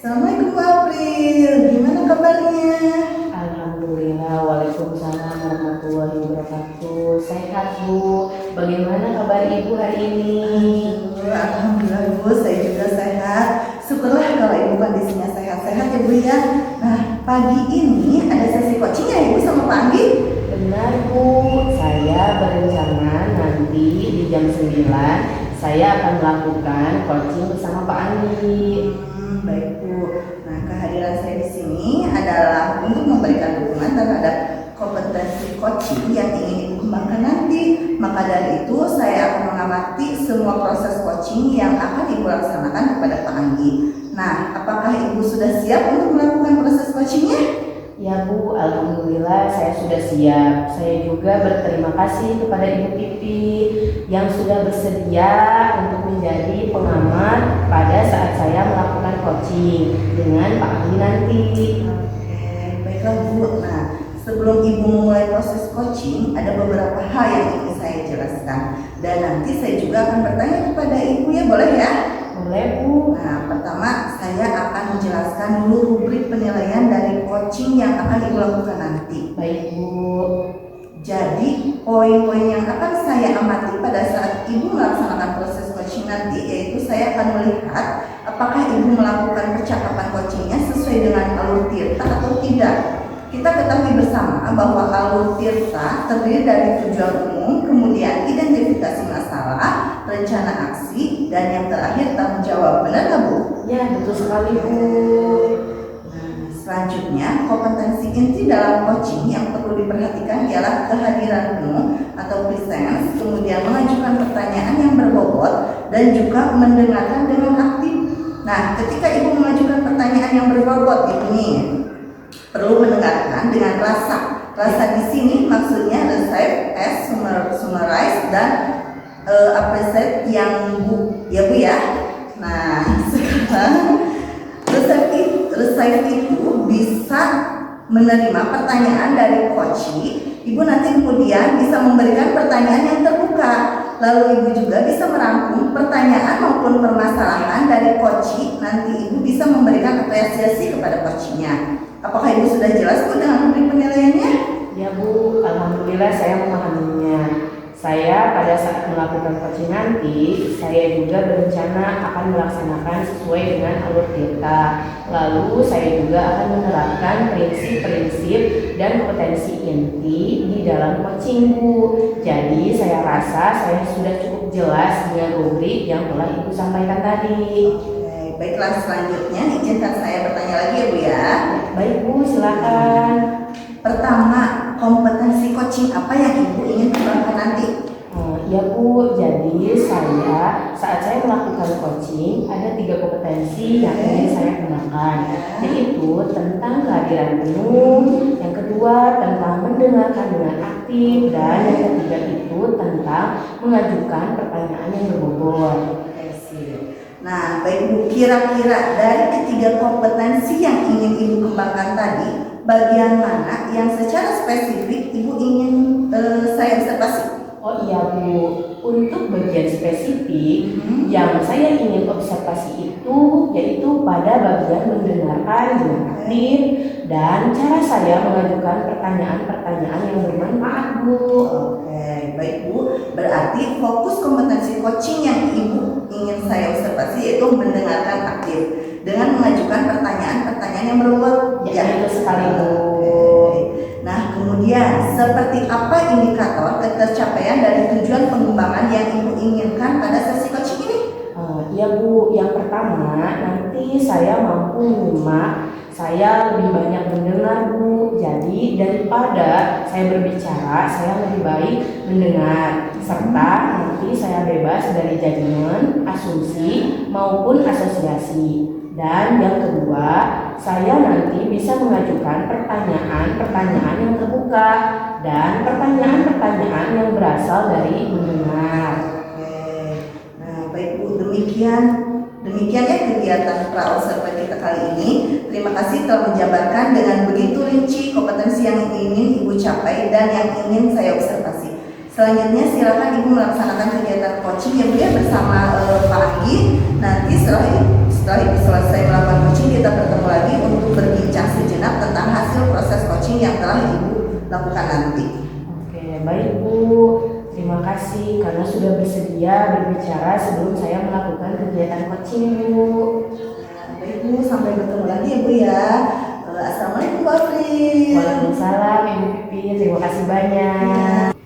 Assalamualaikum Bu April, gimana kabarnya? Alhamdulillah, waalaikumsalam warahmatullahi wabarakatuh. Sehat Bu, bagaimana kabar Ibu hari ini? Alhamdulillah Bu, saya juga sehat. Syukurlah kalau Ibu kondisinya sehat-sehat ya Bu ya. Nah, pagi ini ada sesi coaching ya Ibu sama Pak Anggi? Benar Bu, saya berencana nanti di jam 9 saya akan melakukan coaching bersama Pak Anggi. Baik Bu. Nah, kehadiran saya di sini adalah untuk memberikan dukungan terhadap kompetensi coaching yang ingin Ibu kembangkan nanti. Maka dari itu saya akan mengamati semua proses coaching yang akan Ibu laksanakan kepada Pak Anggi. Nah, apakah Ibu sudah siap untuk melakukan proses coachingnya? Ya Bu, alhamdulillah saya sudah siap. Saya juga berterima kasih kepada Ibu Pipi yang sudah bersedia untuk menjadi pengamat pada saat saya melakukan coaching dengan Pak Anggi nanti. Oke, baiklah Bu. Nah, sebelum Ibu memulai proses coaching, ada beberapa hal yang ingin saya jelaskan. Dan nanti saya juga akan bertanya kepada Ibu ya, boleh ya? Boleh Bu. Nah, pertama saya akan menjelaskan dulu rubrik penilaian dari coaching yang akan Ibu lakukan nanti. Baik Bu. Jadi, poin-poin yang akan saya amati pada saat Ibu melaksanakan proses coaching nanti, yaitu saya akan melihat apakah Ibu melakukan percakapan coachingnya sesuai dengan alur tirta atau tidak. Kita ketahui bersama bahwa alur tirta terdiri dari tujuan umum, kemudian identifikasi masalah, rencana aksi, dan yang terakhir tanggung jawab. Benar nggak Bu? Ya, betul sekali Bu. Nah, selanjutnya kompetensi inti dalam coaching yang perlu diperhatikan ialah kehadiran penuh atau presence, kemudian mengajukan pertanyaan yang berbobot, dan juga mendengarkan dengan aktif. Nah, ketika Ibu mengajukan pertanyaan yang berbobot, Ibu nih perlu mendengarkan dengan rasa. Rasa di sini maksudnya receive, as, summarize, dan appreciate yang Bu ya Bu ya. Nah, sekarang receive itu bisa menerima pertanyaan dari coachee. Ibu nanti kemudian bisa memberikan pertanyaan yang terbuka. Lalu Ibu juga bisa merangkum pertanyaan maupun permasalahan dari coachee. Nanti Ibu bisa memberikan apresiasi kepada coachee-nya. Apakah Ibu sudah jelas Bu dengan rubrik penilaiannya? Ya Bu, alhamdulillah saya memahaminya. Saya pada saat melakukan coaching nanti, saya juga berencana akan melaksanakan sesuai dengan alur tirta. Lalu saya juga akan menerapkan prinsip-prinsip dan kompetensi inti di dalam coaching Bu. Jadi saya rasa saya sudah cukup jelas dengan rubrik yang telah Ibu sampaikan tadi. Baiklah, selanjutnya izinkan saya bertanya lagi ya Bu ya. Baik Bu, silakan. Pertama, kompetensi coaching apa yang Ibu ingin kembangkan nanti? Ya Bu, jadi saat saya melakukan coaching ada 3 kompetensi yang ingin saya kembangkan, yaitu tentang kehadiran penuh, yang kedua tentang mendengarkan dengan aktif, dan yang ketiga itu tentang mengajukan pertanyaan yang berbobot. Nah, baik Bu, kira-kira dari ketiga kompetensi yang ingin Ibu kembangkan tadi, bagian mana yang secara spesifik Ibu ingin saya observasi? Oh iya Bu, untuk bagian spesifik yang saya ingin observasi itu yaitu pada bagian mendengarkan dengan aktif dan cara saya mengajukan pertanyaan-pertanyaan yang bermanfaat Bu. Oke, baik Bu, berarti fokus kompetensi coaching yang Ibu ingin saya observasi yaitu mendengarkan aktif dengan mengajukan pertanyaan-pertanyaan yang berbobot. Ya, itu sekali Bu. Nah, kemudian seperti apa indikator ketercapaian dari tujuan pengembangan yang Ibu inginkan pada sesi coaching ini? Ya Bu, yang pertama nanti saya mampu menyimak Saya lebih banyak mendengar, Bu. Jadi daripada saya berbicara, saya lebih baik mendengar. Serta nanti saya bebas dari judgement, asumsi, maupun asosiasi. Dan yang kedua, saya nanti bisa mengajukan pertanyaan-pertanyaan yang terbuka dan pertanyaan-pertanyaan yang berasal dari mendengar. Nah, baik Bu, demikian ya kegiatan pra-observer kita kali ini. Terima kasih telah menjabarkan dengan begitu rinci kompetensi yang ingin Ibu capai dan yang ingin saya observasi. Selanjutnya silakan Ibu melaksanakan kegiatan coaching ya Bu ya bersama Pak Anggi. Nanti setelah Ibu selesai melakukan coaching, kita bertemu lagi untuk berbincang sejenak tentang hasil proses coaching yang telah Ibu lakukan nanti. Oke, baik Bu. Terima kasih karena sudah bersedia berbicara sebelum saya melakukan kegiatan coaching, Bu. Baik Bu, sampai bertemu lagi ya Bu ya. Assalamualaikum Bu Afri. Waalaikumsalam Ibu Pipi, terima kasih banyak.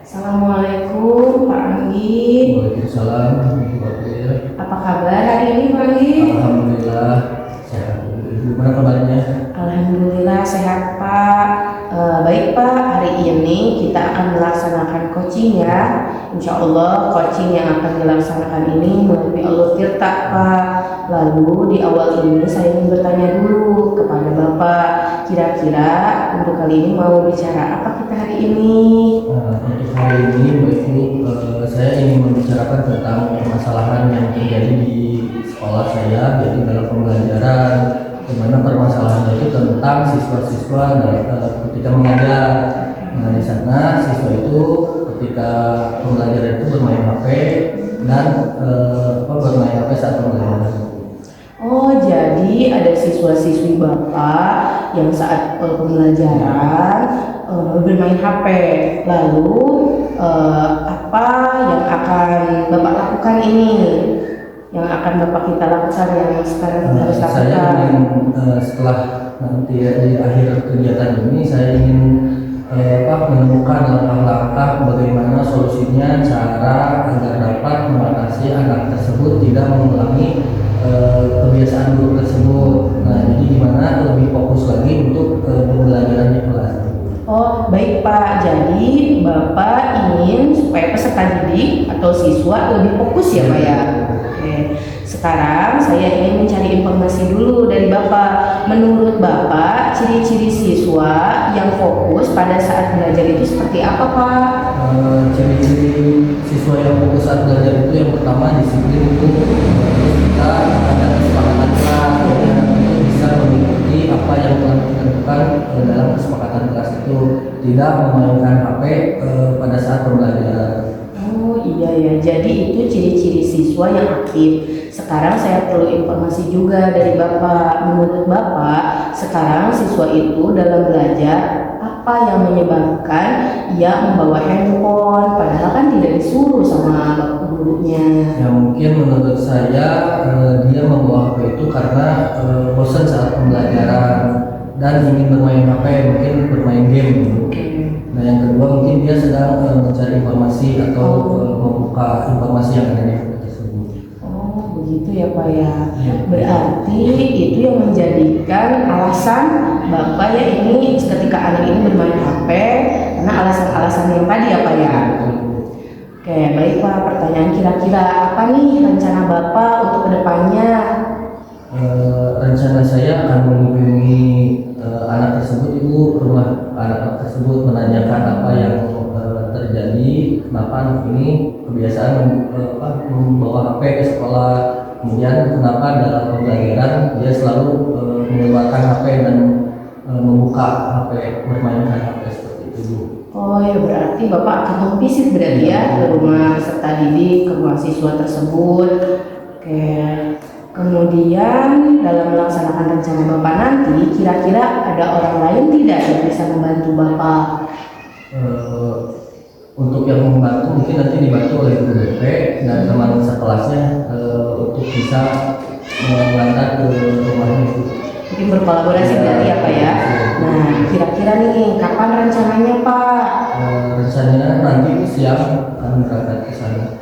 Assalamualaikum Pak Anggi. Waalaikumsalam Ibu Afri. Apa kabar hari ini Pak Anggi? Alhamdulillah sehat. Gimana kabarnya? Alhamdulillah sehat Pak. Baik Pak, hari ini kita akan melaksanakan coaching ya. Insya Allah coaching yang akan dilaksanakan ini melalui Alur Tirta Pak. Lalu di awal ini saya ingin bertanya dulu kepada Bapak, kira-kira untuk kali ini mau bicara apa kita hari ini? Untuk hari ini saya ingin membicarakan tentang permasalahan yang terjadi di sekolah saya, yaitu dalam pembelajaran, di mana permasalahan itu tentang siswa-siswa ketika mengajar. Nah, di sana siswa itu ketika pembelajaran itu bermain HP dan bermain HP saat pembelajaran. Oh, jadi ada siswa-siswi Bapak yang saat pembelajaran bermain HP. Lalu apa yang akan Bapak lakukan ini? Yang akan Bapak kita lakukan yang sekarang kita harus lakukan? Saya ingin setelah nanti di akhir kegiatan ini saya ingin menemukan langkah-langkah bagaimana solusinya, cara agar dapat mengatasi anak tersebut tidak mengulangi kebiasaan buruk tersebut. Nah, jadi gimana lebih fokus lagi untuk pembelajaran di kelas. Oh, baik Pak. Jadi Bapak ingin supaya peserta didik atau siswa lebih fokus ya Pak ya? Oke. Sekarang saya ingin mencari informasi dulu dari Bapak. Menurut Bapak, ciri-ciri siswa yang fokus pada saat belajar itu seperti apa Pak? Ciri-ciri siswa yang fokus saat belajar itu yang pertama disiplin, itu kita ada kesepakatan kelas, dan itu bisa mengikuti apa yang telah ditentukan dalam kesepakatan kelas itu, tidak memainkan HP pada saat pembelajaran. Oh iya ya, jadi itu ciri-ciri siswa yang aktif. Sekarang saya perlu informasi juga dari Bapak. Menurut Bapak, sekarang siswa itu dalam belajar apa yang menyebabkan ia membawa handphone padahal kan tidak disuruh sama gurunya? Ya mungkin menurut saya dia membawa HP itu karena bosan saat pembelajaran dan ingin bermain HP, mungkin bermain game. Nah, yang kedua mungkin dia sedang mencari informasi atau membuka informasi yang ada di HP tersebut. Oh, begitu ya Pak ya. Ya. Berarti itu yang menjadikan alasan Bapak ya ini ketika anak ini bermain HP karena alasan-alasan yang tadi ya Pak ya. Oke, baik Pak. Pertanyaan kira-kira apa nih rencana Bapak untuk kedepannya? Rencana saya akan mengunjungi anak tersebut, Ibu, ke rumah anak tersebut, menanyakan apa yang terjadi, kenapa anak ini kebiasaan membawa HP ke sekolah, kemudian kenapa dalam pembelajaran dia selalu mengeluarkan HP dan membuka HP, bermainkan HP seperti itu, Bu. Oh ya, berarti Bapak akan memvisit berarti ya ke rumah peserta didik, ke rumah siswa tersebut. Oke. Kemudian dalam melaksanakan rencana Bapak nanti, kira-kira ada orang lain tidak yang bisa membantu Bapak? Untuk yang membantu mungkin nanti dibantu oleh guru BP dan teman sekelasnya untuk bisa mengantar ke rumahnya. Mungkin berkolaborasi berarti ya Pak ya. Nah, kira-kira nih kapan rencananya Pak? Rencananya nanti siang akan berangkat ke sana.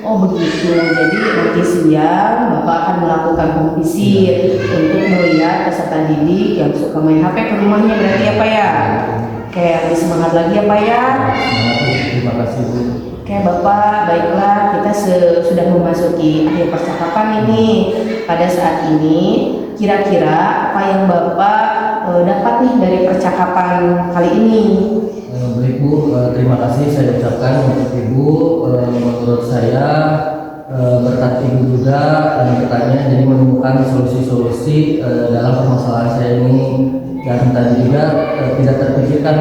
Oh begitu. Jadi nanti siang Bapak akan melakukan home visit untuk melihat peserta didik yang suka main HP ke rumahnya berarti ya Pak ya? Oke, lebih semangat lagi ya Pak ya? Semangat, Bu. Terima kasih, Bu. Oke Bapak, baiklah kita sudah memasuki akhir percakapan ini. Pada saat ini kira-kira apa yang Bapak dapat nih dari percakapan kali ini? Baik Bu, terima kasih saya ucapkan untuk Ibu. Menurut saya berkat Ibu juga yang bertanya jadi menemukan solusi-solusi dalam permasalahan saya ini, dan tadi juga tidak terpikirkan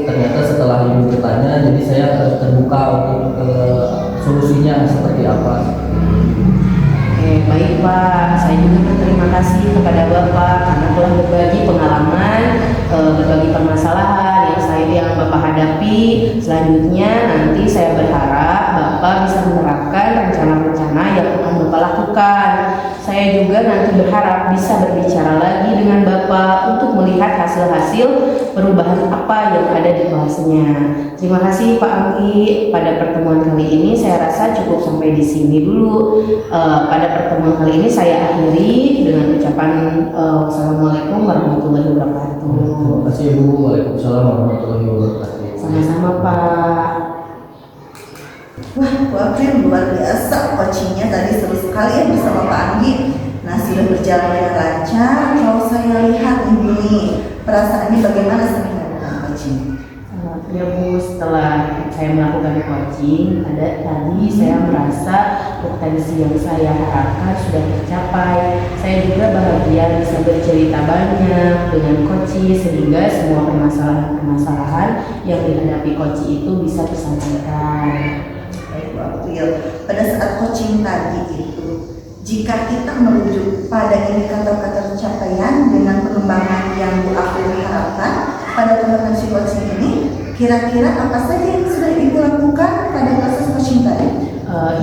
ternyata setelah Ibu bertanya jadi saya terbuka untuk solusinya seperti apa. Oke, baik Pak. Saya juga berterima kasih kepada Bapak karena telah berbagi pengalaman, berbagi permasalahan yang Bapak hadapi. Selanjutnya nanti saya berharap Bapak bisa menerapkan rencana-rencana yang akan Bapak lakukan. Saya juga nanti berharap bisa berbicara lagi dengan Bapak untuk melihat hasil-hasil perubahan apa yang ada di kelasnya. Terima kasih Pak Anggi. Pada pertemuan kali ini saya rasa cukup sampai di sini dulu. Pada pertemuan kali ini saya akhiri dengan ucapan wassalamualaikum warahmatullahi wabarakatuh. Terima kasih Bu. Waalaikumsalam warahmatullahi wabarakatuh. Sama-sama Pak. Wah, Bu April luar biasa coachingnya tadi, seru sekali ya bersama Pak Anggi. Nah, sudah berjalan dengan lancar. Kalau saya lihat ini perasaannya bagaimana setelah melakukan coaching? Ya Bu, setelah saya melakukan coaching, tadi saya merasa potensi yang saya harapkan sudah tercapai. Saya juga bahagia bisa bercerita banyak dengan coaching sehingga semua permasalahan-permasalahan yang dihadapi coaching itu bisa disampaikan. Baik Bu April, pada saat coaching tadi itu, jika kita merujuk pada indikator pencapaian dengan pengembangan yang Bu April harapkan pada kompetensi coaching ini, kira-kira apa saja yang sudah Ibu lakukan pada proses coaching tadi?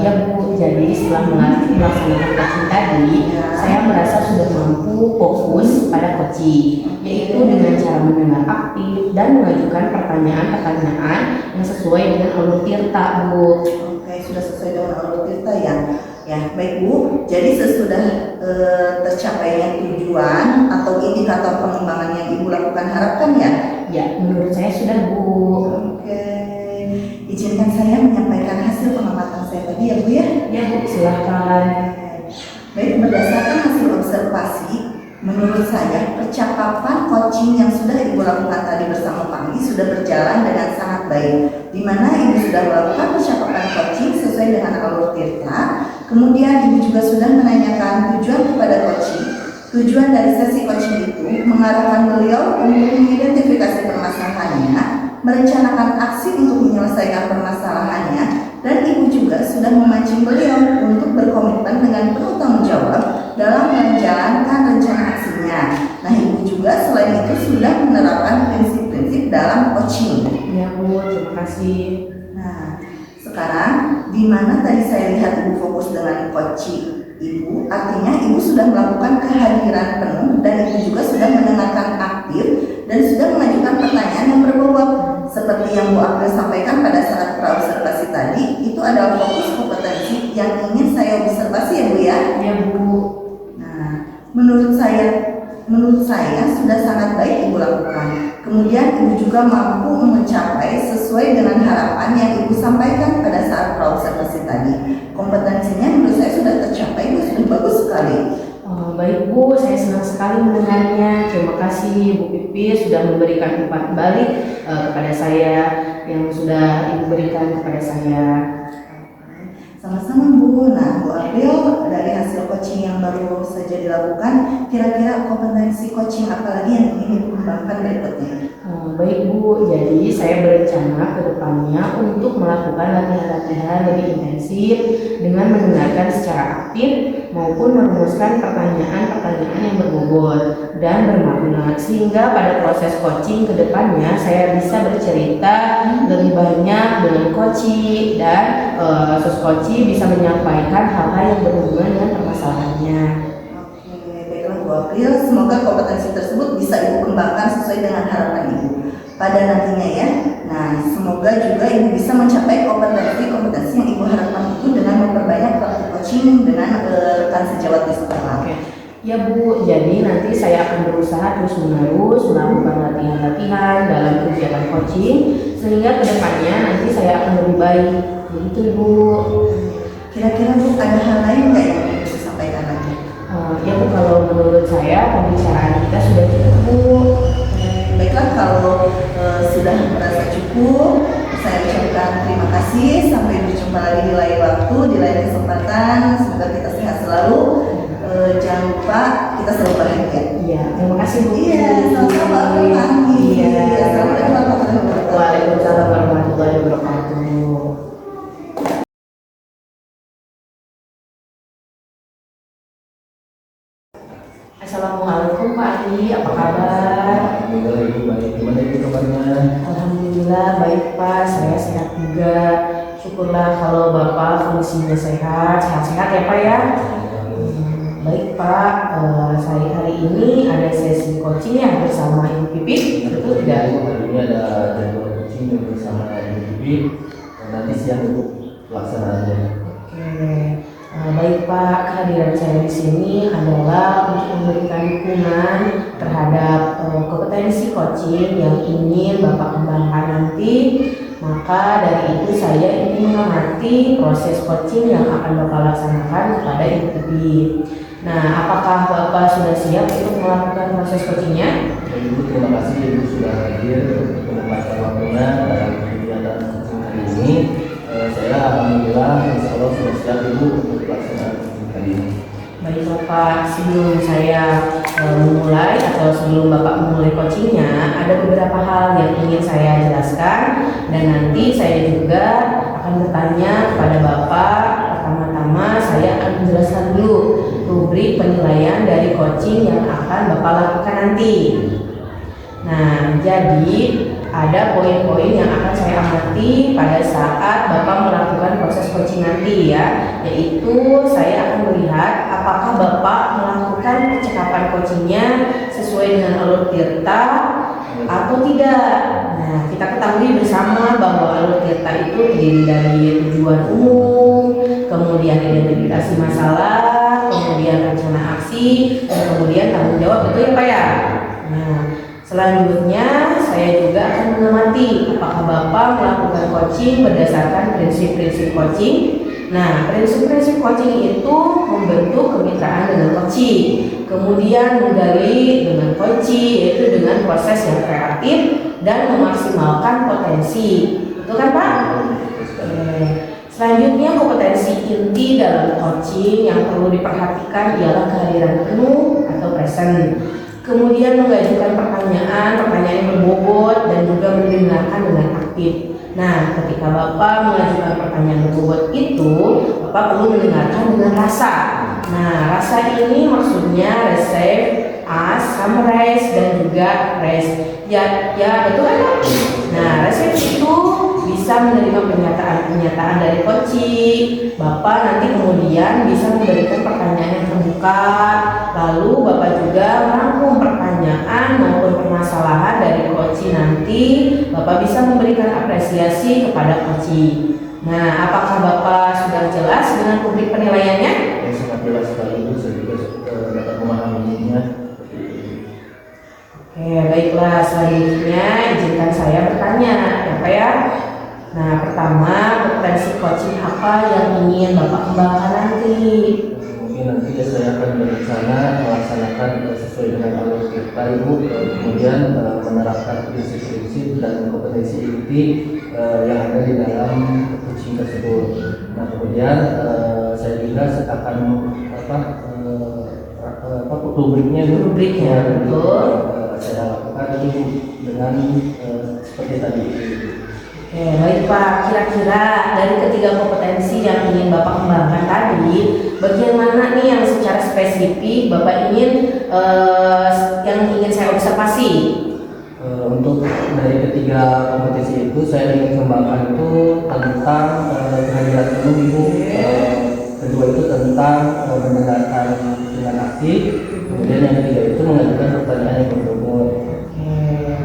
Ya Bu, jadi setelah melaksanakan coaching tadi, saya merasa sudah mampu fokus pada coaching, yaitu dengan cara mendengar aktif dan mengajukan pertanyaan-pertanyaan yang sesuai dengan alur tirta Bu. Oke, sudah sesuai dengan alur tirta ya. Ya, baik Bu. Jadi sesudah tercapainya tujuan atau indikator pengembangan yang Ibu lakukan harapkan ya? Ya, menurut saya sudah Bu. Oke, izinkan saya menyampaikan hasil pengamatan saya tadi ya Bu ya? Ya Bu, silahkan. Baik, berdasarkan hasil observasi, menurut saya percakapan coaching yang sudah Ibu lakukan tadi bersama Pak Anggi sudah berjalan dengan sangat baik, di mana Ibu sudah melakukan percakapan coaching sesuai dengan alur tirta. Kemudian Ibu juga sudah menanyakan tujuan kepada coaching. Tujuan dari sesi coaching itu mengarahkan beliau untuk mengidentifikasi permasalahannya, merencanakan aksi untuk menyelesaikan permasalahannya, dan Ibu juga sudah memancing beliau untuk berkomitmen dengan penuh tanggung jawab dalam menjalankan rencana aksinya. Nah, Ibu juga selain itu sudah menerapkan prinsip-prinsip dalam coaching. Ya Bu, terima kasih. Nah, sekarang di mana tadi saya lihat Ibu fokus dengan coaching Ibu, artinya Ibu sudah melakukan kehadiran penuh dan Ibu juga sudah mendengarkan aktif dan sudah mengajukan pertanyaan yang berbobot. Seperti yang Bu April sampaikan pada saat praobservasi tadi, itu adalah fokus kompetensi yang ingin saya observasi ya Bu ya? Ya Bu. Nah, menurut saya sudah sangat baik Ibu lakukan. Kemudian Ibu juga mampu mencapai sesuai dengan harapan yang Ibu sampaikan pada saat praobservasi tadi. Kompetensinya menurut saya sudah tercapai, Bu, sudah bagus sekali. Baik Bu, saya senang sekali mendengarnya. Terima kasih Bu Pipi sudah memberikan umpan balik kepada saya yang sudah Ibu berikan kepada saya. Sama-sama Bu. Nah, Bu April, dari hasil coaching yang baru saja dilakukan, kira-kira kompetensi coaching apa lagi yang ingin Ibu kembangkan berikutnya? Baik Bu, jadi saya berencana ke depannya untuk melakukan latihan-latihan lebih intensif dengan mendengarkan secara aktif maupun merumuskan pertanyaan-pertanyaan yang berbobot dan bermakna, sehingga pada proses coaching ke depannya saya bisa bercerita lebih banyak dengan coaching dan coaching bisa menyampaikan hal-hal yang berhubungan dengan permasalahannya. Baiklah Bu April, semoga kompetensi tersebut bisa Ibu kembangkan sesuai dengan harapan Ibu. pada nantinya ya. Nah, semoga juga Ibu bisa mencapai kompetensi yang Ibu harapkan itu dengan memperbanyak waktu coaching dengan rekan sejawat di sekolah. Oke. Ya Bu, jadi nanti saya akan berusaha terus-menerus melakukan latihan-latihan dalam kegiatan coaching sehingga kedepannya nanti saya akan lebih baik. Begitu Ibu. Kira-kira Bu ada hal lain nggak yang Ibu bisa sampaikan lagi? Ya Bu, kalau menurut saya pembicaraan kita sudah cukup Bu. Baiklah, kalau sudah merasa cukup, saya ucapkan terima kasih. Sampai berjumpa lagi di lain waktu, di lain kesempatan. Semoga kita sehat selalu. Jangan lupa kita selalu bahagia. Iya, terima kasih Bu. Iya, sama-sama. Iya. Assalamualaikum warahmatullahi wabarakatuh. Waalaikumsalam warahmatullahi wabarakatuh. Assalamualaikum Pak Ali, apa kabar? Alhamdulillah Ibu baik. Gimana Ibu kabarnya? Alhamdulillah baik Pak, saya sehat juga. Syukurlah kalau Bapak kondisinya sehat-sehat ya Pak ya. Baik Pak, saya hari ini ada sesi coaching ya bersama Ibu Pipit, betul tidak? Hari ini ada jadwal coaching bersama Ibu Bibi. Nanti siang Ibu pelaksanaannya. Oke. Baik Pak, kehadiran saya di sini adalah untuk memberikan dukungan terhadap kompetensi coaching yang ingin Bapak kembangkan nanti. Maka dari itu saya ingin mengamati proses coaching yang akan Bapak laksanakan kepada Ibu Bibi. Nah, apakah Bapak sudah siap untuk melakukan proses coachingnya? Ibu terima kasih Ibu sudah hadir untuk menyempatkan waktunya dalam kegiatan coaching hari ini. Saya alhamdulillah insya Allah sudah siap Ibu untuk pelaksanaan kali ini. Baik Bapak, sebelum saya memulai atau sebelum Bapak memulai coachingnya, ada beberapa hal yang ingin saya jelaskan dan nanti saya juga akan bertanya kepada Bapak. Pertama-tama saya akan menjelaskan dulu rubrik penilaian dari coaching yang akan Bapak lakukan nanti. Nah, jadi ada poin-poin yang akan saya amati pada saat Bapak melakukan proses coaching nanti ya, yaitu saya akan melihat apakah Bapak melakukan percakapan coachingnya sesuai dengan alur tirta atau tidak. Nah, kita ketahui bersama bahwa alur tirta itu terdiri dari tujuan umum, kemudian identifikasi masalah, kemudian rencana aksi, dan kemudian tanggung jawab, betul ya Pak ya? Nah, selanjutnya saya juga akan mengamati apakah Bapak melakukan coaching berdasarkan prinsip-prinsip coaching. Nah, prinsip-prinsip coaching itu membentuk kemitraan dengan coaching, kemudian menggali dengan coaching, yaitu dengan proses yang kreatif dan memaksimalkan potensi. Betul kan Pak? Selanjutnya kompetensi inti dalam coaching yang perlu diperhatikan ialah kehadiran penuh atau present. Kemudian mengajukan pertanyaan yang berbobot dan juga mendengarkan dengan aktif. Nah, ketika Bapak mengajukan pertanyaan berbobot itu, Bapak perlu mendengarkan dengan rasa. Nah, rasa ini maksudnya receive, ask, summarize, dan juga rest. Ya betul kan Pak? Nah, receive itu bisa menerima pernyataan dari coaching. Bapak nanti kemudian bisa memberikan pertanyaan yang terbuka. Lalu Bapak juga merangkum pertanyaan maupun permasalahan dari coaching nanti. Bapak bisa memberikan apresiasi kepada coaching. Nah, apakah Bapak sudah jelas dengan publik penilaiannya? Yang sangat jelas sekali Ibu, saya juga dapat memahaminya. Oke, baiklah. Selanjutnya izinkan saya bertanya, ya Pak ya. Nah, pertama, kompetensi coaching apa yang ingin Bapak kembangkan nanti? Mungkin nanti saya akan berencana melaksanakan sesuai dengan alur kita Ibu, kemudian menerapkan prinsip-prinsip dan kompetensi inti yang ada di dalam coaching tersebut. Nah, kemudian saya juga akan rubriknya betul. Saya lakukan itu dengan seperti tadi. Oke, baik Pak. Kira-kira dari ketiga kompetensi yang ingin Bapak kembangkan tadi, bagian mana nih yang secara spesifik Bapak ingin yang ingin saya observasi? Untuk dari ketiga kompetensi itu saya ingin kembangkan itu tentang kehadiran penuh Ibu. Kedua itu tentang mendengarkan dengan aktif. Kemudian yang ketiga itu mengajukan pertanyaan yang berbobot.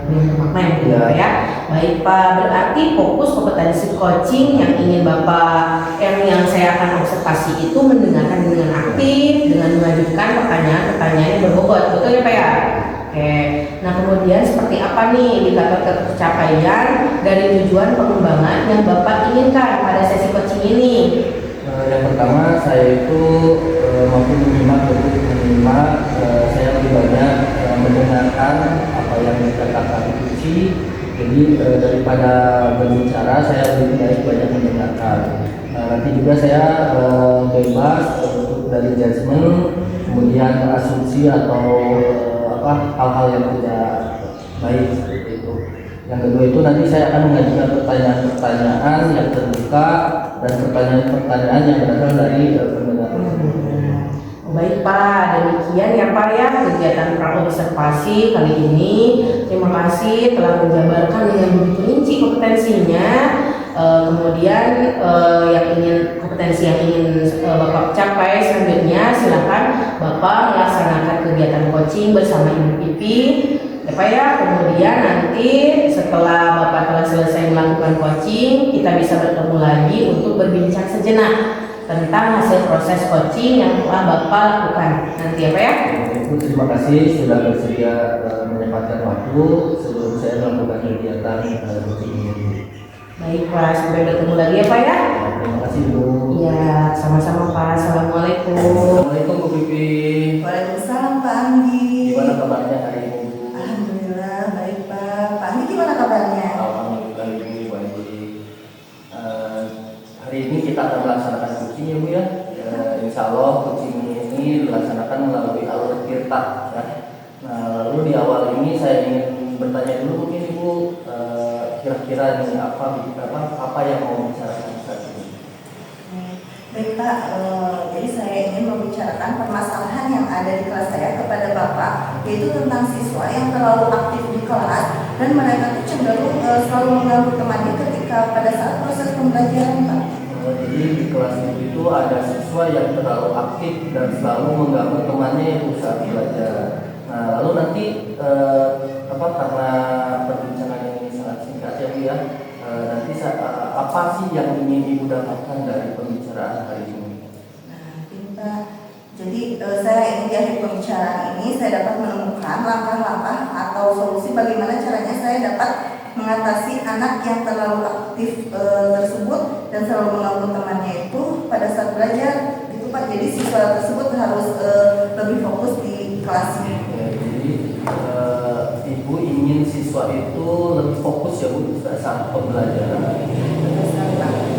Oke, makna yang kedua ya. Baik Pak, berarti fokus kompetensi coaching yang ingin Bapak yang saya akan observasi itu mendengarkan dengan aktif, dengan mengajukan pertanyaan-pertanyaan yang berbobot, betul ya Pak ya? Oke, nah kemudian seperti apa nih indikator tercapaian dari tujuan pengembangan yang Bapak inginkan pada sesi coaching ini? Yang pertama saya itu mampu menyimak saya lebih banyak mendengarkan apa yang dikatakan kunci. Jadi daripada berbicara saya lebih banyak mendengarkan. Nanti juga saya bebas untuk dari judgement, kemudian asumsi atau hal-hal yang tidak baik seperti itu. Yang kedua itu nanti saya akan mengajukan pertanyaan-pertanyaan yang terbuka dan pertanyaan-pertanyaan yang berasal dari pendengar. Baik Pak, demikian ya Pak ya kegiatan praobservasi kali ini. Terima kasih telah menjabarkan dengan begitu rinci kompetensinya. Kemudian kompetensi yang ingin Bapak capai selanjutnya, silakan Bapak melaksanakan kegiatan coaching bersama Ibu Pipi. Ya Pak ya, kemudian nanti setelah Bapak telah selesai melakukan coaching, kita bisa bertemu lagi untuk berbincang sejenak tentang hasil proses coaching yang telah Bapak lakukan nanti ya Pak ya. Ibu terima kasih sudah bersedia menyempatkan waktu sebelum saya melakukan kegiatan coaching ini. Baik Pak, sampai bertemu lagi ya Pak ya. Terima kasih Bu. Iya, sama-sama Pak. Assalamualaikum. Assalamualaikum Bu Pipi. Waalaikumsalam Pak Andi. Gimana kabarnya hari ini Bu? Alhamdulillah baik Pak. Pak Andi gimana kabarnya? Alhamdulillah ini baik. Hari ini kita akan melaksanakan coaching ya Bu ya. Insya Allah coaching ini dilaksanakan melalui alur tirta ya. Nah lalu di awal ini saya ingin bertanya dulu mungkin Ibu kira-kira ini apa yang mau bicarakan saat ini? Baik Pak, jadi saya ingin membicarakan permasalahan yang ada di kelas saya kepada Bapak, yaitu tentang siswa yang terlalu aktif di kelas dan mereka tuh cenderung selalu mengganggu temannya ketika pada saat proses pembelajaran Pak. Jadi di kelas itu ada siswa yang terlalu aktif dan selalu mengganggu temannya yang saat belajar. Nah lalu nanti karena perbincangan ini sangat singkat ya Bu ya, nanti apa sih yang ingin Ibu dapatkan dari pembicaraan hari ini? Nah, Pak, jadi saya ingin di akhir pembicaraan ini saya dapat menemukan langkah-langkah atau solusi bagaimana caranya saya dapat mengatasi anak yang terlalu aktif tersebut dan selalu mengganggu temannya itu pada saat belajar itu Pak. Jadi siswa tersebut harus lebih fokus di kelasnya. Jadi Ibu ingin siswa itu lebih fokus ya Bu saat pembelajaran.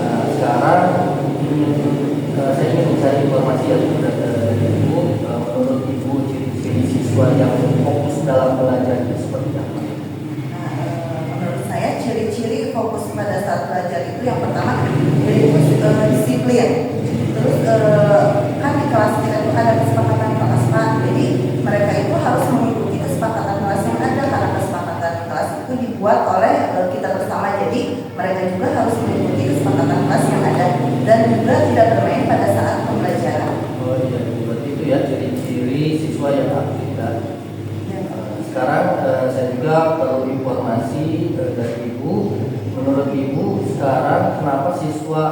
Nah sekarang saya ingin mencari informasi yang dari Ibu. Menurut Ibu ciri-ciri siswa yang fokus dalam belajar itu seperti apa? Menurut saya ciri-ciri fokus pada saat belajar itu yang pertama yaitu disiplin. Terus kan di kelas kita itu ada kesepakatan kelas Pak. Jadi mereka itu harus mengikuti kesepakatan kelas yang ada karena kesepakatan kelas itu dibuat oleh kita bersama. Jadi mereka juga harus mengikuti kesepakatan kelas yang ada dan juga tidak bermain pada saat pembelajaran. Oh iya, berarti itu ya ciri-ciri siswa yang aktif ya. Sekarang saya juga perlu informasi dari Ibu. Menurut Ibu sekarang kenapa siswa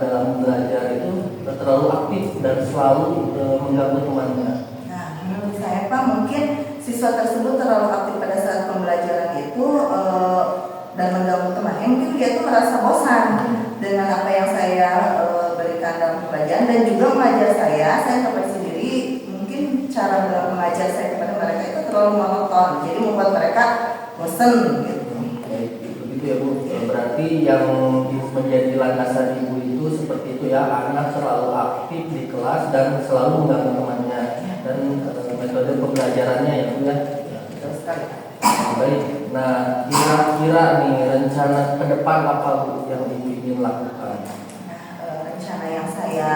dalam belajar itu terlalu aktif dan selalu mengganggu temannya? Nah, menurut saya Pak, mungkin siswa tersebut terlalu aktif pada saat pembelajaran itu dan mengganggu temannya. Mungkin dia itu merasa bosan dengan apa yang saya berikan dalam pembelajaran dan juga mengajar saya dapat sendiri mungkin cara mengajar saya kepada mereka itu terlalu monoton, jadi membuat mereka bosan gitu. Begitu ya Bu. Berarti yang menjadi landasan Ibu itu seperti itu ya, anak terlalu aktif di kelas dan selalu mengganggu temannya dan metode pembelajarannya ya Bu ya. Betul sekali. Baik. Nah kira-kira nih rencana ke depan apa Bu yang Ibu ingin lakukan? Rencana yang saya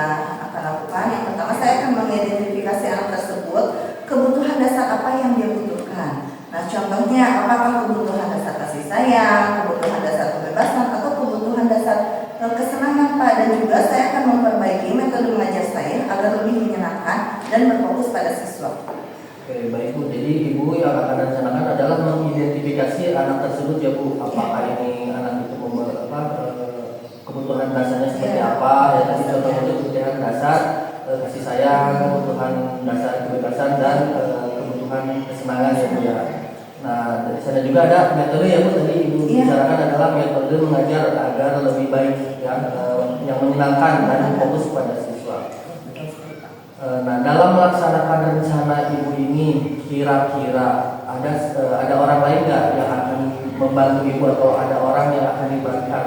akan lakukan, yang pertama saya akan mengidentifikasi anak tersebut kebutuhan dasar apa yang dia butuhkan. Nah contohnya apakah kebutuhan dasar kasih sayang, kebutuhan dasar kebebasan atau kebutuhan dasar kesenangan Pak. Dan juga saya akan memperbaiki metode mengajar saya agar lebih menyenangkan dan berfokus pada siswa. Oke baik Bu, jadi Ibu yang akan rencanakan adalah mengidentifikasi anak tersebut ya Bu, apakah ini anak itu kebutuhan dasarnya seperti apa, ya tadi contohnya kebutuhan dasar kasih sayang, kebutuhan dasar kebebasan dan kebutuhan kesenangan ya Bu ya. Nah, dari sana juga ada metode ya Bu, tadi Ibu bicarakan adalah metode mengajar agar lebih baik ya, yang menyenangkan dan fokus pada siswa. Nah, dalam melaksanakan rencana Ibu ini, kira-kira ada orang lain nggak yang akan membantu Ibu atau ada orang yang akan dilibatkan?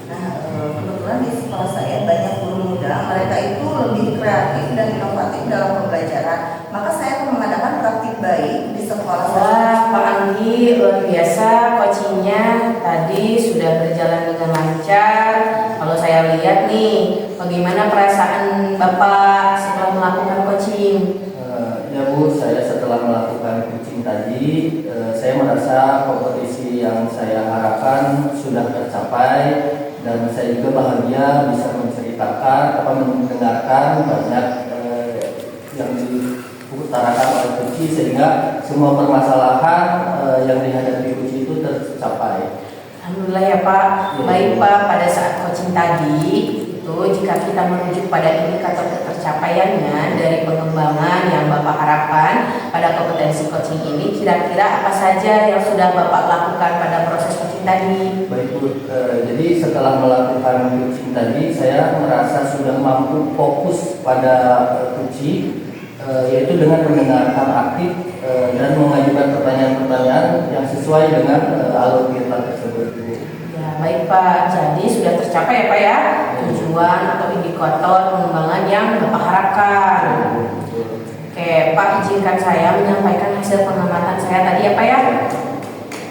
Nah, kebetulan di sekolah saya banyak guru muda, mereka itu lebih kreatif dan inovatif dalam pembelajaran. Maka saya akan mengadakan praktik baik di sekolah saya. Wah, Pak Anggi luar biasa, coachingnya tadi sudah berjalan dengan lancar. Kalau saya lihat nih, bagaimana perasaan Bapak setelah melakukan coaching? Ya Bu, saya setelah melakukan coaching tadi, saya merasa kompetisi yang saya harapkan sudah tercapai dan saya juga bahagia bisa menceritakan mendengarkan banyak yang diutarakan oleh coaching sehingga semua permasalahan yang dihadapi coaching itu tercapai. Alhamdulillah ya Pak. Baik Pak, pada saat coaching tadi itu jika kita merujuk pada indikator tercapaiannya dari pengembangan yang Bapak harapkan pada kompetensi coaching ini, kira-kira apa saja yang sudah Bapak lakukan pada proses coaching tadi? Baik Bu, jadi setelah melakukan coaching tadi saya merasa sudah mampu fokus pada coaching, yaitu dengan mendengarkan aktif dan mengajukan pertanyaan-pertanyaan yang sesuai dengan alur kita tersebut. Ya, baik Pak. Jadi sudah tercapai ya Pak ya tujuan atau indikator pengembangan yang Bapak harapkan. Oke, Pak izinkan saya menyampaikan hasil pengamatan saya tadi ya Pak ya.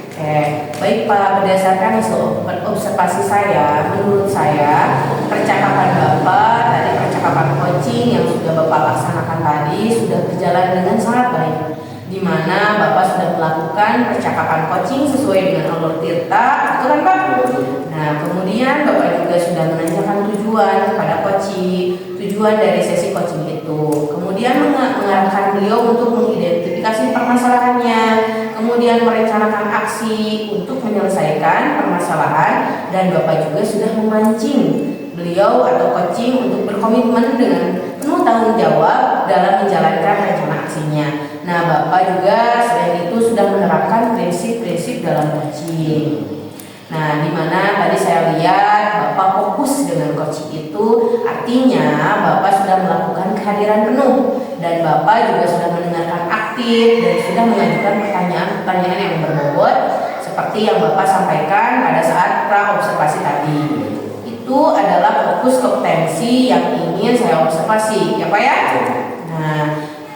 Oke, baik Pak, berdasarkan hasil observasi saya, menurut saya percakapan Bapak tadi, percakapan coaching yang sudah Bapak laksanakan tadi sudah berjalan dengan sangat baik, di mana Bapak sudah melakukan percakapan coaching sesuai dengan alur tirta, betul kan Pak? Nah, kemudian Bapak juga sudah menanyakan tujuan kepada coaching, tujuan dari sesi coaching itu. Kemudian mengarahkan beliau untuk mengidentifikasi permasalahannya, kemudian merencanakan aksi untuk menyelesaikan permasalahan, dan Bapak juga sudah memancing beliau atau coaching untuk berkomitmen dengan penuh tanggung jawab dalam menjalankan rencana aksinya. Nah, Bapak juga selain itu sudah menerapkan prinsip-prinsip dalam coaching. Nah, di mana tadi saya lihat Bapak fokus dengan coaching itu, artinya Bapak sudah melakukan kehadiran penuh dan Bapak juga sudah mendengarkan aktif dan sudah mengajukan pertanyaan-pertanyaan yang berbobot seperti yang Bapak sampaikan pada saat pra-observasi tadi. Itu adalah fokus kompetensi yang ingin saya observasi, ya Pak ya? Nah,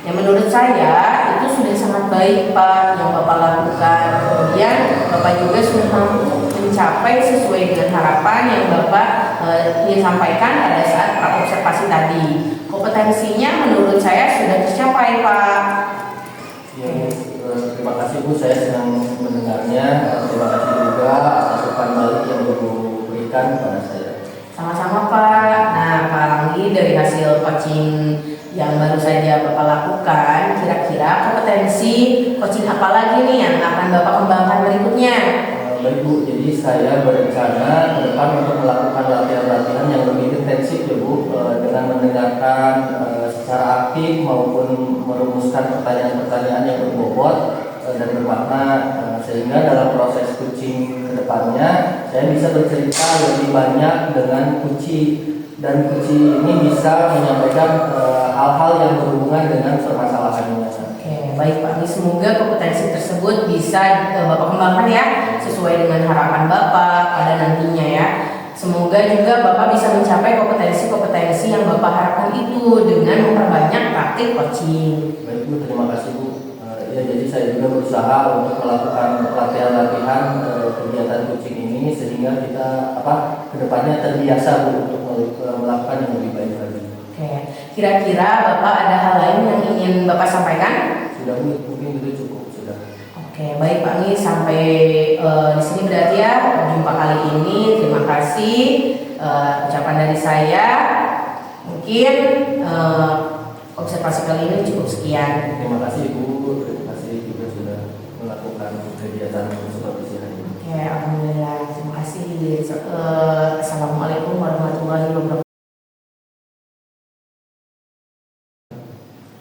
yang menurut saya itu sudah sangat baik Pak yang Bapak lakukan. Kemudian Bapak juga sudah mampu mencapai sesuai dengan harapan yang Bapak ingin sampaikan pada saat observasi tadi. Kompetensinya menurut saya sudah tercapai Pak. Ya, terima kasih Bu, saya senang mendengarnya. Terima kasih juga atas umpan balik yang Ibu berikan kepada saya. Sama-sama Pak. Nah, Pak Anggi, dari hasil coaching yang baru saja Bapak lakukan, kira-kira kompetensi coaching apa lagi nih yang akan Bapak kembangkan berikutnya? Baik Bu, jadi saya berencana ke depan untuk melakukan latihan-latihan yang lebih intensif ya Bu, dengan mendengarkan secara aktif maupun merumuskan pertanyaan-pertanyaan yang berbobot dan bermakna, sehingga dalam proses coaching ke depannya saya bisa bercerita lebih banyak dengan coaching, dan coaching ini bisa menyampaikan hal-hal yang berhubungan dengan permasalahannya. Oke, baik Pak. Semoga kompetensi tersebut bisa Bapak kembangkan ya sesuai dengan harapan Bapak pada nantinya ya. Semoga juga Bapak bisa mencapai kompetensi-kompetensi yang Bapak harapkan itu dengan memperbanyak praktik coaching. Baik Bu, terima kasih Bu. Ya, jadi saya juga berusaha untuk melakukan latihan-latihan kegiatan coaching ini sehingga kita kedepannya terbiasa Bu untuk melakukan yang lebih baik lagi. Oke, kira-kira Bapak ada hal lain yang ingin Bapak sampaikan? Sudah Bu, mungkin itu cukup sudah. Oke, baik Pak Anggi, sampai di sini berarti ya jumpa kali ini. Terima kasih ucapan dari saya. Mungkin observasi kali ini cukup sekian. Terima kasih Bu, terima kasih juga sudah melakukan Assalamualaikum warahmatullahi wabarakatuh.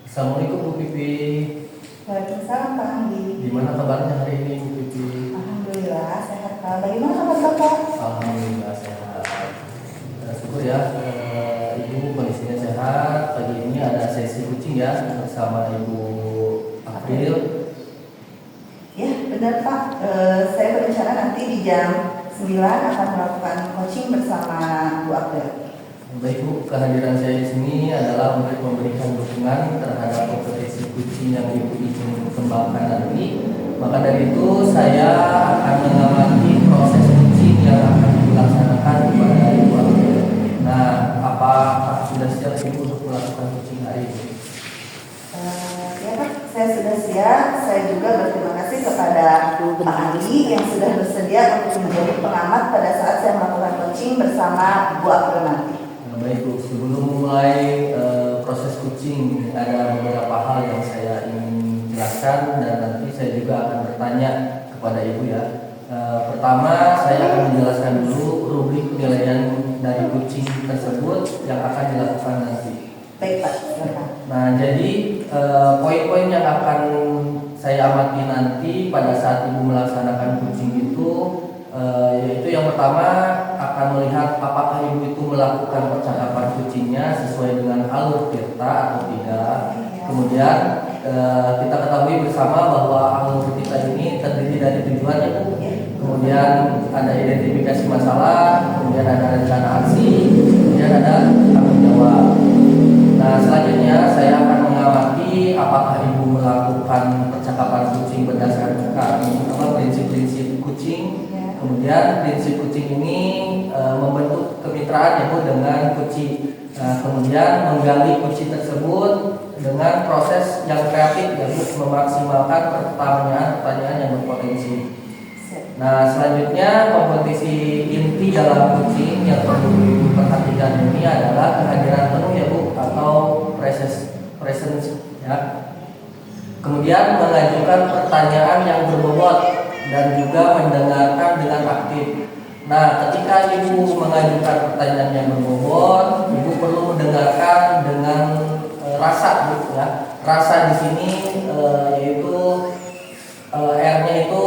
Assalamualaikum Bu Pipi. Waalaikumsalam Pak Andi. Gimana kabarnya hari ini Bu Pipi? Alhamdulillah sehat Pak. Bagaimana kabar Bapak? Alhamdulillah sehat. Syukur ya, Ibu kondisinya sehat. Pagi ini ada sesi kucing ya bersama Ibu April. Ya benar Pak. Saya berencana nanti di jam 9 akan melakukan coaching bersama Bu April. Baik Bu, kehadiran saya di sini adalah untuk memberikan dukungan terhadap kompetisi kucing yang Ibu ingin kembangkan nanti. Maka dari itu saya akan mengamati proses kucing yang akan dilaksanakan kepada Ibu April. Nah, apakah sudah siap Ibu untuk melakukan kucing hari ini? Ya Pak, saya sudah siap. Saya juga berterima kasih kepada Pak Andi yang sudah bersedia untuk menjadi pengamat pada saat saya melakukan coaching bersama Bu April nanti. Baik Bu, sebelum mulai proses kucing ada beberapa hal yang saya ingin jelaskan dan nanti saya juga akan bertanya kepada Ibu ya. Pertama saya akan menjelaskan dulu rubrik penilaian dari kucing tersebut yang akan dilakukan nanti. Baik Pak, silakan. Nah jadi poin-poin yang akan saya amati nanti pada saat Ibu melaksanakan kucing itu yaitu yang pertama akan melihat apakah Ibu itu melakukan percakapan kucingnya sesuai dengan alur tirta atau tidak. Kemudian kita ketahui bersama bahwa alur tirta ini terdiri dari tujuan ya Bu. Kemudian ada identifikasi masalah, kemudian ada rencana aksi, kemudian ada tanggung jawab. Nah selanjutnya saya akan mengamati apakah Ibu melakukan percakapan kucing berdasarkan prinsip-prinsip kucing. Kemudian prinsip kucing ini membentuk kemitraan ya Bu dengan kucing. Kemudian menggali kucing tersebut dengan proses yang kreatif ya Bu, memaksimalkan pertanyaan-pertanyaan yang berpotensi. Nah selanjutnya kompetisi inti dalam kucing yang perlu Ibu perhatikan ini adalah kehadiran penuh ya Bu atau presence ya. Kemudian mengajukan pertanyaan yang berbobot dan juga mendengarkan dengan aktif. Nah, ketika Ibu mengajukan pertanyaan yang berbobot, Ibu perlu mendengarkan dengan rasa, Bu, ya. Rasa di sini yaitu R-nya itu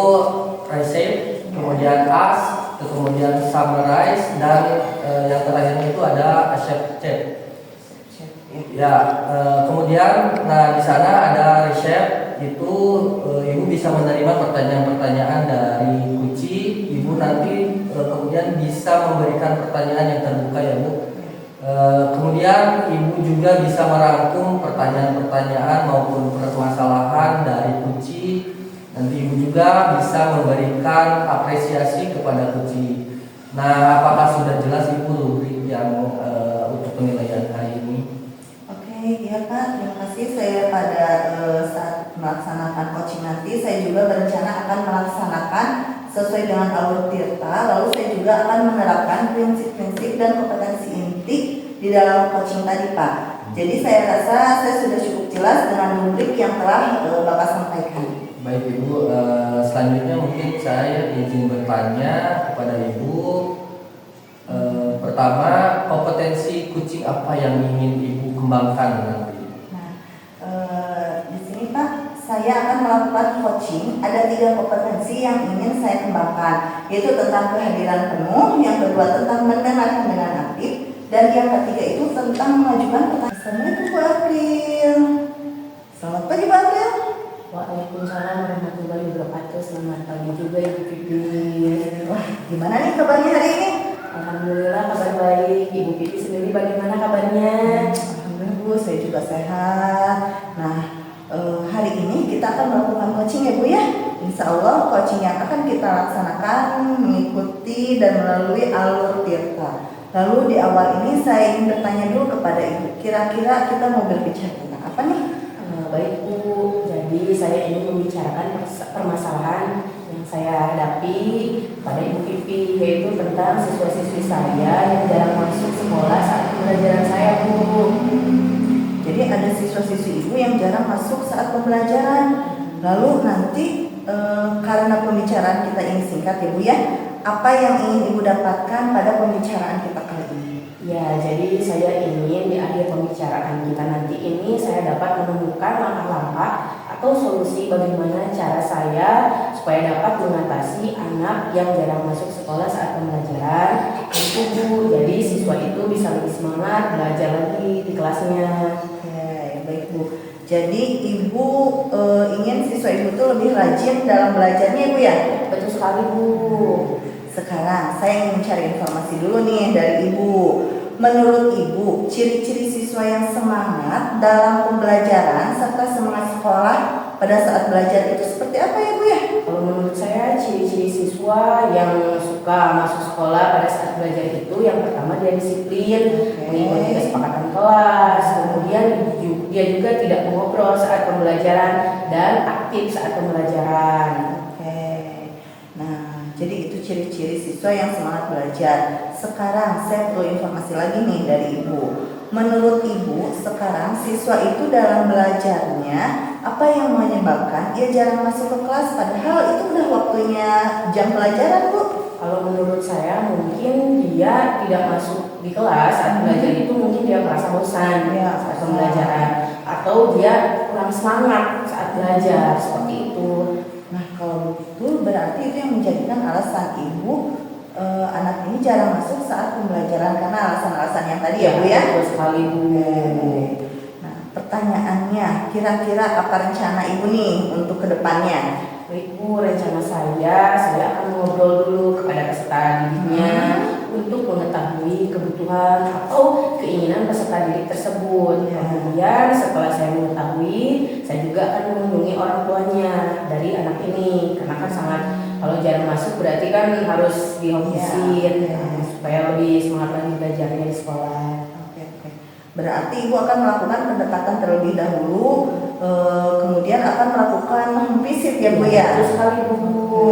receive, kemudian ask, kemudian summarize, dan yang terakhirnya itu ada accept. Ya, kemudian, nah di sana ada reshape, itu Ibu bisa menerima pertanyaan-pertanyaan dari kucing. Ibu nanti kemudian bisa memberikan pertanyaan yang terbuka ya Bu. Kemudian Ibu juga bisa merangkum pertanyaan-pertanyaan maupun permasalahan dari kucing. Nanti Ibu juga bisa memberikan apresiasi kepada kucing. Nah, apakah sudah jelas Ibu rubrik yang untuk penilaian hari ini? Iya Pak, terima kasih. Saya pada saat melaksanakan coaching nanti saya juga berencana akan melaksanakan sesuai dengan alur tirta. Lalu saya juga akan menerapkan prinsip-prinsip dan kompetensi inti di dalam coaching tadi Pak. Jadi saya rasa saya sudah cukup jelas dengan rubrik yang telah Bapak sampaikan. Baik Ibu, selanjutnya mungkin saya izin bertanya kepada Ibu. Pertama, kompetensi kucing apa yang ingin Ibu kembangkan nanti? Nah, di sini Pak, saya akan melakukan coaching. Ada 3 kompetensi yang ingin saya kembangkan, yaitu tentang kehadiran penuh, yang kedua tentang mendengarkan dengan aktif, dan yang ketiga itu tentang mengajukan pertanyaan. Assalamualaikum Bu April. Selamat pagi Bu April. Waalaikumsalam warahmatullahi wabarakatuh. Selamat pagi juga Ibu Pipi. Wah, gimana nih kabarnya hari ini? Alhamdulillah kabar baik. Ibu Pipi sendiri bagaimana kabarnya? Alhamdulillah Bu, saya juga sehat. Nah, hari ini kita akan melakukan coaching ya Bu ya. Insya Allah coaching yang akan kita laksanakan mengikuti dan melalui alur tirta. Lalu di awal ini saya ingin bertanya dulu kepada Ibu, kira-kira kita mau berbicara tentang apa nih? Baik Bu, jadi saya ingin membicarakan permasalahan yang saya hadapi pada Ibu Pipi, yaitu tentang siswa-siswi saya yang jarang masuk sekolah saat pembelajaran saya Bu. Jadi ada siswa-siswi Ibu yang jarang masuk saat pembelajaran. Lalu nanti karena pembicaraan kita ini singkat ya Bu ya, apa yang ingin Ibu dapatkan pada pembicaraan kita kali ini? Ya, jadi saya ingin di akhir pembicaraan kita nanti ini saya dapat menemukan langkah-langkah atau solusi bagaimana cara saya supaya dapat mengatasi anak yang jarang masuk sekolah saat pembelajaran. Itu Bu, jadi siswa itu bisa lebih semangat belajar lagi di kelasnya. Oke, baik Bu. Jadi Ibu ingin siswa Ibu tuh lebih rajin dalam belajarnya Bu ya? Betul sekali Bu. Sekarang saya ingin mencari informasi dulu nih dari Ibu. Menurut Ibu, ciri-ciri siswa yang semangat dalam pembelajaran serta semangat sekolah pada saat belajar itu seperti apa ya Bu ya? Kalau menurut saya ciri-ciri siswa yang suka masuk sekolah pada saat belajar itu yang pertama dia disiplin, mengikuti kesepakatan kelas, kemudian dia juga tidak mengobrol saat pembelajaran dan aktif saat pembelajaran. Nah, jadi itu ciri-ciri siswa yang semangat belajar. Sekarang saya perlu informasi lagi nih dari Ibu. Menurut Ibu, sekarang siswa itu dalam belajarnya apa yang menyebabkan dia jarang masuk ke kelas padahal itu udah waktunya jam pelajaran Bu? Kalau menurut saya mungkin dia tidak masuk di kelas saat belajar itu mungkin dia merasa bosan saat pembelajaran atau dia kurang semangat saat belajar seperti itu. Nah kalau begitu berarti itu yang menjadikan alasan Ibu anak ini jarang masuk saat pembelajaran karena alasan-alasan yang tadi ya Bu ya? Betul sekali Bu. Nah pertanyaannya kira-kira apa rencana Ibu nih untuk kedepannya? Baik Bu, rencana saya akan ngobrol dulu kepada peserta didiknya untuk mengetahui kebutuhan atau keinginan peserta didik tersebut. Kemudian setelah saya mengetahui, saya juga akan mengunjungi orang tuanya dari anak ini karena kan sangat kalau jarang masuk berarti kan harus dihobisin supaya lebih semangat lagi belajarnya di sekolah. Berarti Ibu akan melakukan pendekatan terlebih dahulu, kemudian akan melakukan visit ya Bu ya? Terus sekali Bu.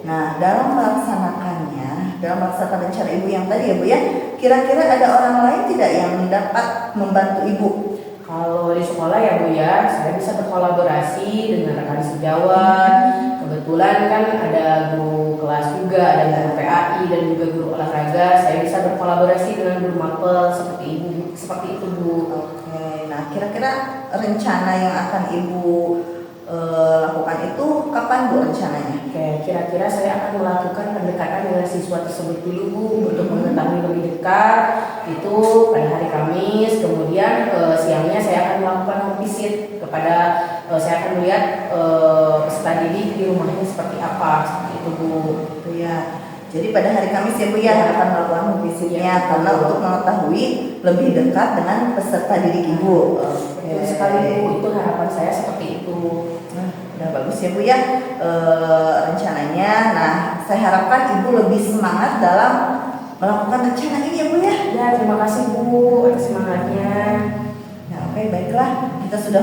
Nah dalam melaksanakannya, dalam melaksanakan rencana Ibu yang tadi ya Bu ya, kira-kira ada orang lain tidak yang dapat membantu Ibu? Kalau di sekolah ya Bu ya, saya bisa berkolaborasi dengan rekan sejawat. Kebetulan kan ada guru kelas juga, ada guru PAI dan juga guru olahraga. Saya bisa berkolaborasi dengan guru mapel seperti itu Bu. Oke, nah kira-kira rencana yang akan Ibu lakukan itu kapan Bu rencananya? Oke, kira-kira saya akan melakukan pendekatan dengan siswa tersebut dulu Bu untuk mengetahui lebih dekat itu pada hari Kamis. Kemudian siangnya saya akan melakukan visit kepada saya akan melihat peserta didik di rumahnya seperti apa seperti itu Bu. Itu ya. Jadi pada hari Kamis ya Bu ya akan melakukan visitnya karena untuk mengetahui lebih dekat dengan peserta didik Ibu. Betul sekali Bu, itu harapan saya seperti itu. Nah, udah bagus ya Bu ya rencananya. Nah, saya harapkan Ibu lebih semangat dalam melakukan rencana ini ya Bu ya. Ya, terima kasih Bu atas semangatnya. Nah, oke baiklah kita sudah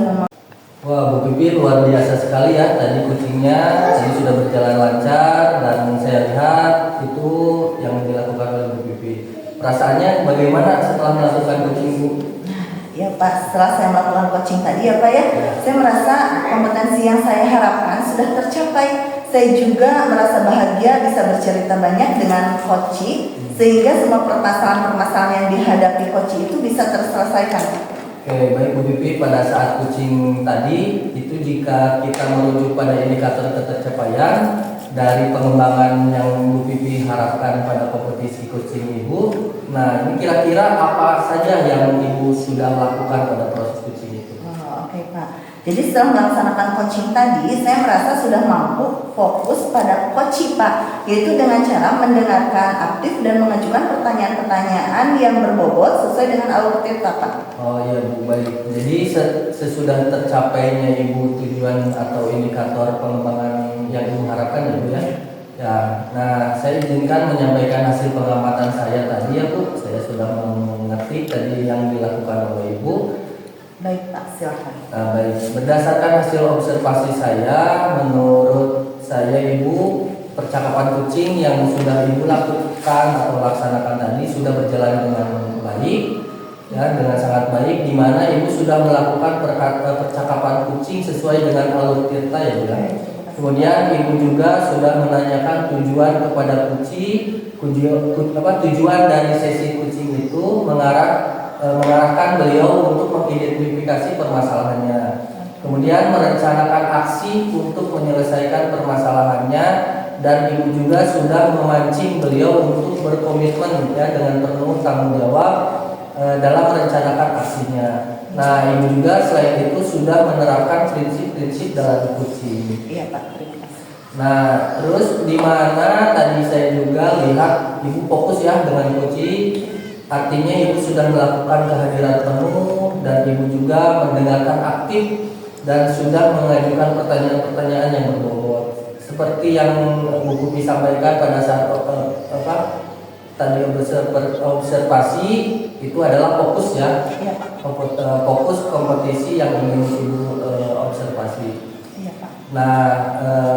Wah, Bu Pipi luar biasa sekali ya. Tadi kucingnya tadi sudah berjalan lancar dan saya lihat itu yang dilakukan oleh Bu Pipi. Perasaannya bagaimana setelah melakukan coaching Bu? Ya Pak, setelah saya melakukan coaching tadi ya Pak ya, saya merasa kompetensi yang saya harapkan sudah tercapai. Saya juga merasa bahagia bisa bercerita banyak dengan coaching sehingga semua permasalahan-permasalahan yang dihadapi coaching itu bisa terselesaikan. Oke, baik Bu Pipi, pada saat coaching tadi itu jika kita merujuk pada indikator ketercapaian dari pengembangan yang Bu Pipi harapkan pada kompetisi coaching Ibu. Nah, ini kira-kira apa saja yang Ibu sudah lakukan pada proses coaching itu? Oke Pak. Jadi setelah melaksanakan coaching tadi, saya merasa sudah mampu fokus pada coaching Pak, yaitu dengan cara mendengarkan aktif dan mengajukan pertanyaan-pertanyaan yang berbobot sesuai dengan alur tirta Pak. Oh iya Bu, baik. Jadi sesudah tercapainya Ibu tujuan atau indikator pengembangan yang Ibu harapkan ya Bu ya? Ya, nah saya izinkan menyampaikan hasil pengamatan saya tadi ya Bu. Saya sudah mengerti tadi yang dilakukan oleh Ibu. Baik Pak, silakan. Nah, baik. Berdasarkan hasil observasi saya, menurut saya Ibu, percakapan kucing yang sudah Ibu lakukan atau laksanakan tadi sudah berjalan dengan baik, ya, dengan sangat baik, di mana Ibu sudah melakukan percakapan kucing sesuai dengan alur tirta ya Bu. Kemudian ibu juga sudah menanyakan tujuan kepada tujuan dari sesi kucing itu mengarahkan beliau untuk mengidentifikasi permasalahannya. Kemudian merencanakan aksi untuk menyelesaikan permasalahannya, dan ibu juga sudah memancing beliau untuk berkomitmen ya dengan penuh tanggung jawab dalam merencanakan aksinya. Nah, ibu juga selain itu sudah menerapkan prinsip-prinsip dalam kucing. Iya Pak, terima kasih. Nah, terus di mana tadi saya juga lihat ibu fokus ya dengan kucing, artinya ibu sudah melakukan kehadiran penuh dan ibu juga mendengarkan aktif dan sudah mengajukan pertanyaan-pertanyaan yang berbobot. Seperti yang Bu Kupi sampaikan pada saat tadi observasi itu adalah fokus ya, Iya Pak. fokus kompetisi yang ingin ibu observasi. Iya Pak. Nah,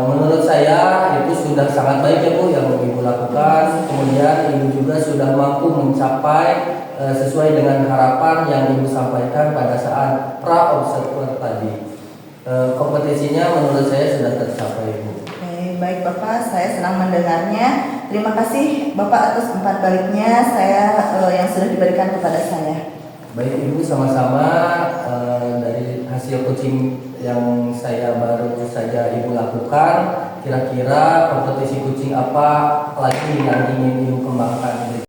menurut saya itu sudah sangat baik ya Bu yang ibu lakukan. Kemudian ibu juga sudah mampu mencapai sesuai dengan harapan yang ibu sampaikan pada saat pra observer tadi. Kompetisinya menurut saya sudah tercapai Bu. Oke, baik Bapak, saya senang mendengarnya. Terima kasih Bapak atas umpan baliknya yang sudah diberikan kepada saya. Baik Ibu, sama-sama. Dari hasil kucing yang saya baru saja Ibu lakukan, kira-kira kompetisi kucing apa lagi yang ingin Ibu kembangkan?